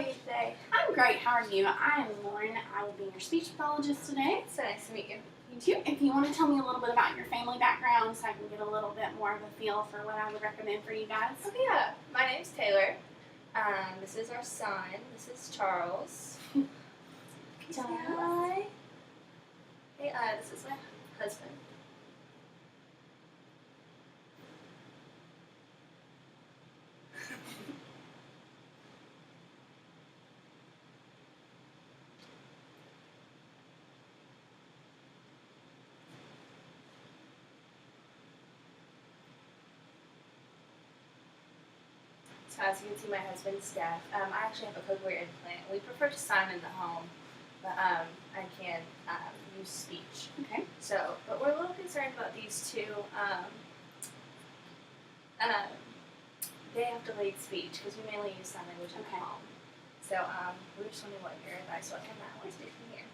are you today? I'm great. How are you? I am Lauren. I will be your speech pathologist today. So nice to meet you. You too. If you want to tell me a little bit about your family background so I can get a little bit more of a feel for what I would recommend for you guys. Okay, yeah. My name's Taylor. This is our son. This is Charles. Say hi. Hey, this is my husband. So as you can see, my husband's deaf. I actually have a cochlear implant. We prefer to sign in the home, but I can use speech. Okay. So, but we're a little concerned about these two. They have delayed speech because we mainly use sign language in the home. So we're just wondering what your advice was on that. What's different here?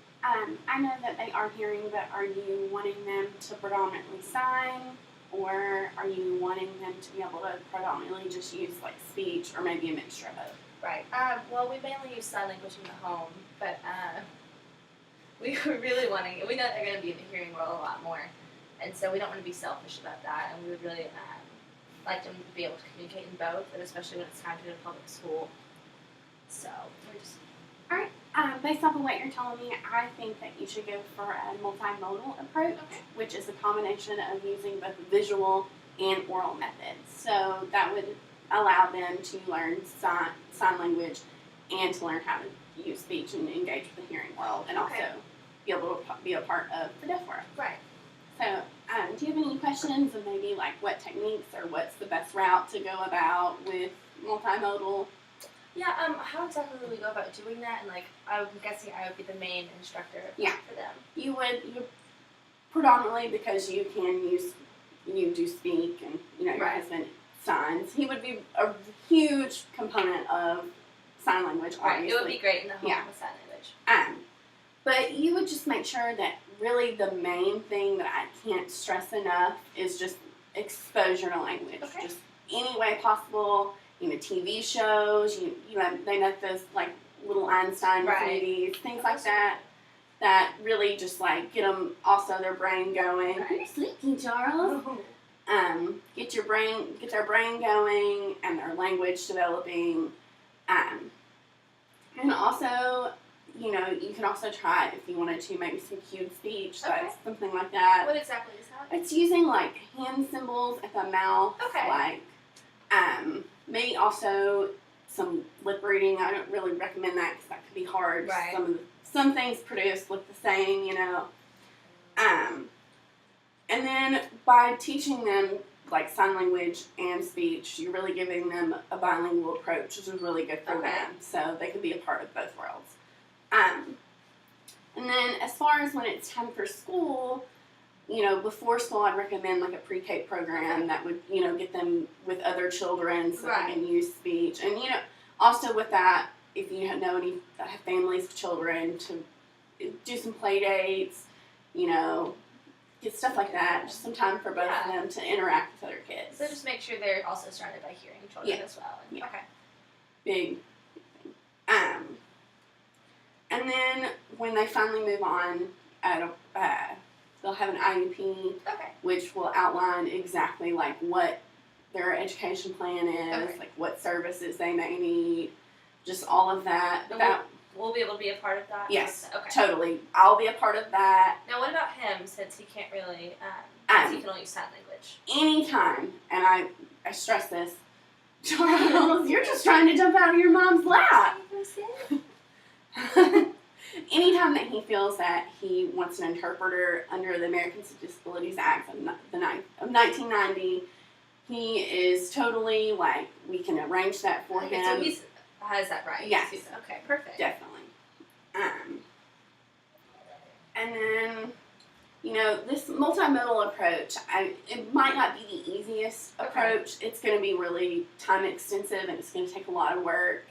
I know that they are hearing, but are you wanting them to predominantly sign? Or are you wanting them to be able to predominantly just use like speech or maybe a mixture of both? Right. Well, we mainly use sign language in the home, but we were really wanting. We know they're going to be in the hearing world a lot more, and so we don't want to be selfish about that. And we would really like them to be able to communicate in both, and especially when it's time to go to public school. So we're just. All right. Based off of what you're telling me, I think that you should go for a multimodal approach, which is a combination of using both visual and oral methods. So that would allow them to learn sign language and to learn how to use speech and engage with the hearing world, and also be able to be a part of the deaf world. Right. So, do you have any questions of maybe like what techniques or what's the best route to go about with multimodal? Yeah, how exactly would we go about doing that? And, like, I'm guessing I would be the main instructor for them. You would predominantly, because you do speak and, your husband signs, he would be a huge component of sign language, obviously. Right, it would be great in the home with sign language. But you would just make sure that really the main thing that I can't stress enough is just exposure to language. Okay. Just any way possible. TV shows, they know those, like, little Einstein movies, things like that, that really just, like, get them, also their brain going. Right. You're sleepy, Charles. Get their brain going and their language developing. And also, you can also try, if you wanted to, maybe some cued speech, something like that. What exactly is that? It's using, like, hand symbols at the mouth, like, maybe also some lip reading. I don't really recommend that because that could be hard. Right. Some things produced look the same, And then by teaching them like sign language and speech, you're really giving them a bilingual approach, which is really good for them. So they can be a part of both worlds. And then as far as when it's time for school, before school, I'd recommend like a pre-K program that would, get them with other children so they can use speech. And, also with that, if you know any that have families with children, to do some play dates, get stuff like that. Just some time for both of them to interact with other kids. So just make sure they're also surrounded by hearing children as well. Big thing. And then when they finally move on, they'll have an IEP, which will outline exactly like what their education plan is, like what services they may need, just all of that. We'll be able to be a part of that? Yes, totally. I'll be a part of that. Now what about him, since he can't really, since he can only use sign language? Anytime, and I stress this, Charles, you're just trying to jump out of your mom's lap. Anytime that he feels that he wants an interpreter under the Americans with Disabilities Act of 1990, he is totally, like, we can arrange that for him. So he has that right? Yes. Okay, perfect. Definitely. And then, this multimodal approach, it might not be the easiest approach. It's going to be really time extensive and it's going to take a lot of work.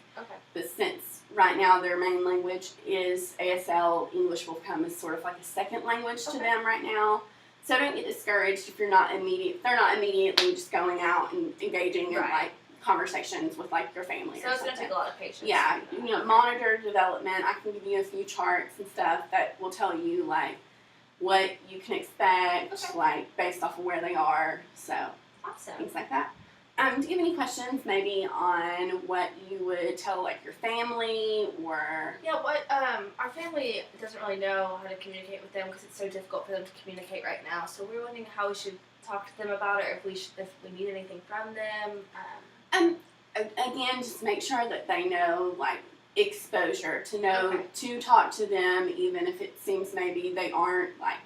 But since right now their main language is ASL, English will come as sort of like a second language to them right now. So don't get discouraged if they're not immediately just going out and engaging in like conversations with like your family So or it's something. going to take a lot of patience. Yeah, you know, monitor development. I can give you a few charts and stuff that will tell you like what you can expect, like based off of where they are. So awesome. Things like that. Do you have any questions maybe on what you would tell like your family or? Yeah, what our family doesn't really know how to communicate with them because it's so difficult for them to communicate right now. So we're wondering how we should talk to them about it, or if we need anything from them. Again, just make sure that they know like exposure to know to talk to them, even if it seems maybe they aren't like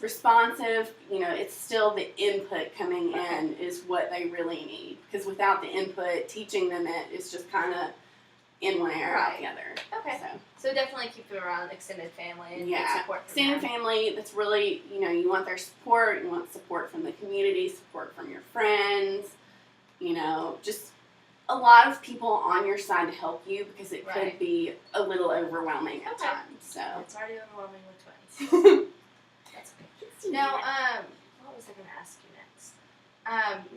responsive. You know, it's still the input coming in is what they really need, because without the input, teaching them it is just kind of in one ear out the other. Okay. So definitely keep them around extended family and get support from extended them. family. That's really, you know, you want their support. You want support from the community, support from your friends. You know, just a lot of people on your side to help you, because it could be a little overwhelming at times. So it's already overwhelming with twins. That's okay. Now, what was I going to ask you next?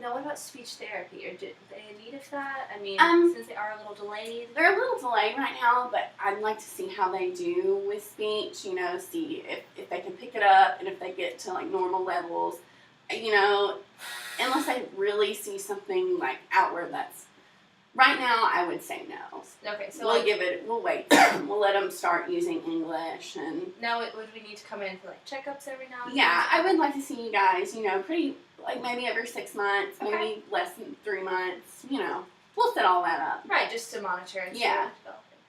Now, what about speech therapy? Or do they need of that? I mean, since they are a little delayed. They're a little delayed right now, but I'd like to see how they do with speech. You know, see if they can pick it up and if they get to like normal levels. You know, unless I really see something like outward that's. Right now, I would say no. Okay, so we'll wait. We'll let them start using English and. Now, would we need to come in for like checkups every now and then? Yeah, I would like to see you guys. You know, pretty like maybe every 6 months, maybe less than 3 months. You know, we'll set all that up. Right, just to monitor and see what's developing.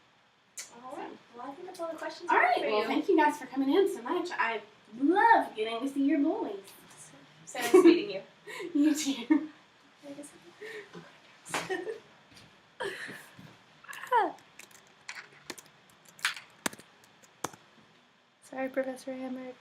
All right. Well, I think that's all the questions. All right. Well, thank you guys for coming in so much. I love getting to see your boys. So nice meeting you. You too. Sorry, Professor Hamrick.